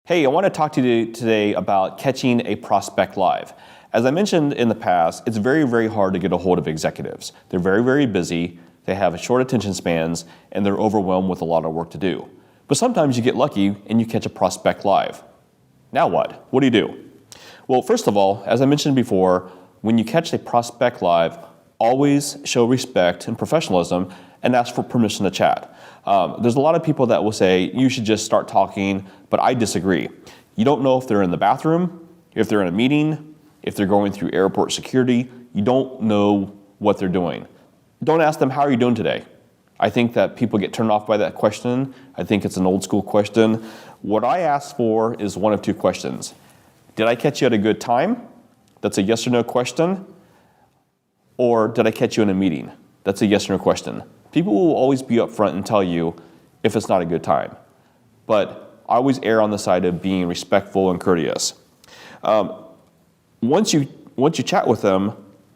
Hey, I want to talk to you today about catching a prospect live. As I mentioned in the past, it's very, very hard to get a hold of executives. They're very, very busy, they have short attention spans, and they're overwhelmed with a lot of work to do. But sometimes you get lucky and you catch a prospect live. Now what? What do you do? Well, first of all, as I mentioned before, when you catch a prospect live, always show respect and professionalism and ask for permission to chat. There's a lot of people that will say, you should just start talking, but I disagree. You don't know if they're in the bathroom, if they're in a meeting, if they're going through airport security. You don't know what they're doing. Don't ask them, how are you doing today? I think that people get turned off by that question. I think it's an old school question. What I ask for is one of two questions. Did I catch you at a good time? That's a yes or no question. Or did I catch you in a meeting? That's a yes or no question. People will always be upfront and tell you if it's not a good time. But I always err on the side of being respectful and courteous. Once you chat with them,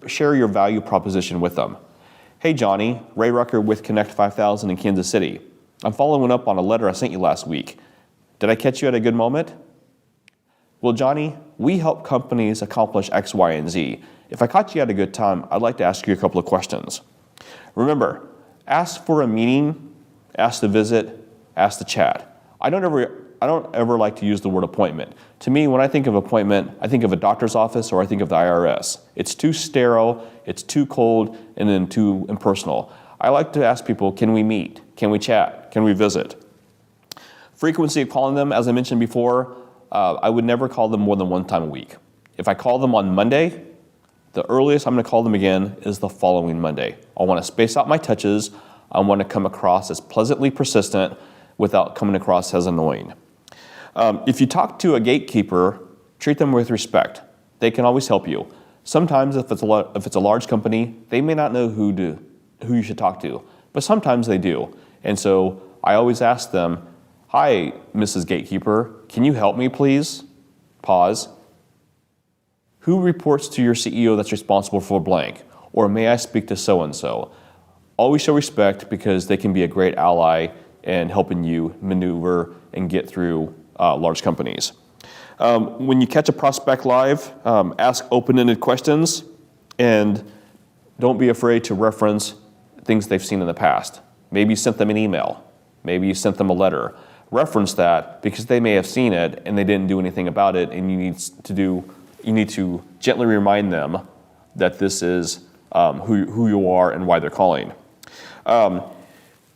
share your value proposition with them. Hey Johnny, Ray Rucker with Connect 5000 in Kansas City. I'm following up on a letter I sent you last week. Did I catch you at a good moment? Well, Johnny, we help companies accomplish X, Y, and Z. If I caught you at a good time, I'd like to ask you a couple of questions. Remember, ask for a meeting, ask to visit, ask to chat. I don't ever like to use the word appointment. To me, when I think of appointment, I think of a doctor's office or I think of the IRS. It's too sterile, it's too cold, and then too impersonal. I like to ask people, can we meet? Can we chat? Can we visit? Frequency of calling them, as I mentioned before, I would never call them more than one time a week. If I call them on Monday, the earliest I'm going to call them again is the following Monday. I want to space out my touches. I want to come across as pleasantly persistent without coming across as annoying. If you talk to a gatekeeper, treat them with respect. They can always help you. Sometimes if it's a large company, they may not know who you should talk to, but sometimes they do. And so I always ask them, hi, Mrs. Gatekeeper, can you help me please? Pause. Who reports to your CEO that's responsible for blank? Or may I speak to so-and-so? Always show respect because they can be a great ally in helping you maneuver and get through large companies. When you catch a prospect live, ask open-ended questions and don't be afraid to reference things they've seen in the past. Maybe you sent them an email. Maybe you sent them a letter. Reference that because they may have seen it and they didn't do anything about it, and you need to gently remind them that this is who you are and why they're calling.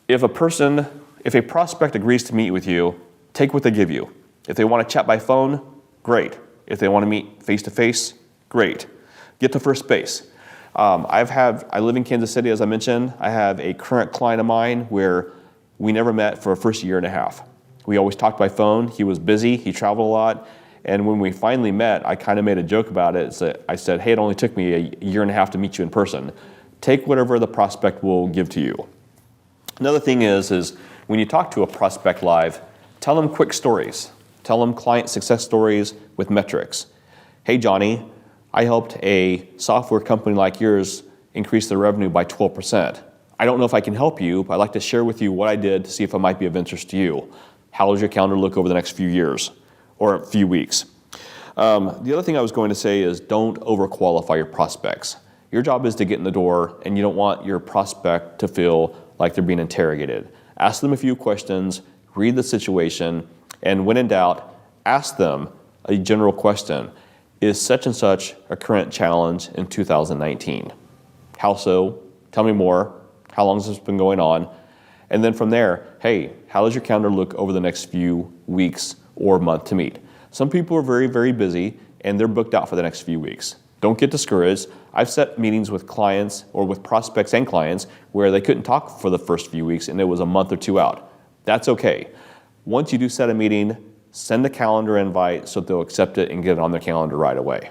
If a prospect agrees to meet with you, take what they give you. If they want to chat by phone, great. If they want to meet face-to-face, great. Get to first base. I live in Kansas City, as I mentioned. I have a current client of mine where we never met for the first year and a half. We always talked by phone. He was busy. He traveled a lot. And when we finally met, I kind of made a joke about it. So I said, hey, it only took me a year and a half to meet you in person. Take whatever the prospect will give to you. Another thing is when you talk to a prospect live, tell them quick stories. Tell them client success stories with metrics. Hey, Johnny, I helped a software company like yours increase their revenue by 12%. I don't know if I can help you, but I'd like to share with you what I did to see if it might be of interest to you. How does your calendar look over the next few years or a few weeks? The other thing I was going to say is don't overqualify your prospects. Your job is to get in the door, and you don't want your prospect to feel like they're being interrogated. Ask them a few questions, read the situation, and when in doubt, ask them a general question. Is such and such a current challenge in 2019? How so? Tell me more. How long has this been going on? And then from there, hey, how does your calendar look over the next few weeks or month to meet? Some people are very, very busy and they're booked out for the next few weeks. Don't get discouraged. I've set meetings with clients or with prospects and clients where they couldn't talk for the first few weeks and it was a month or two out. That's okay. Once you do set a meeting, send a calendar invite so they'll accept it and get it on their calendar right away.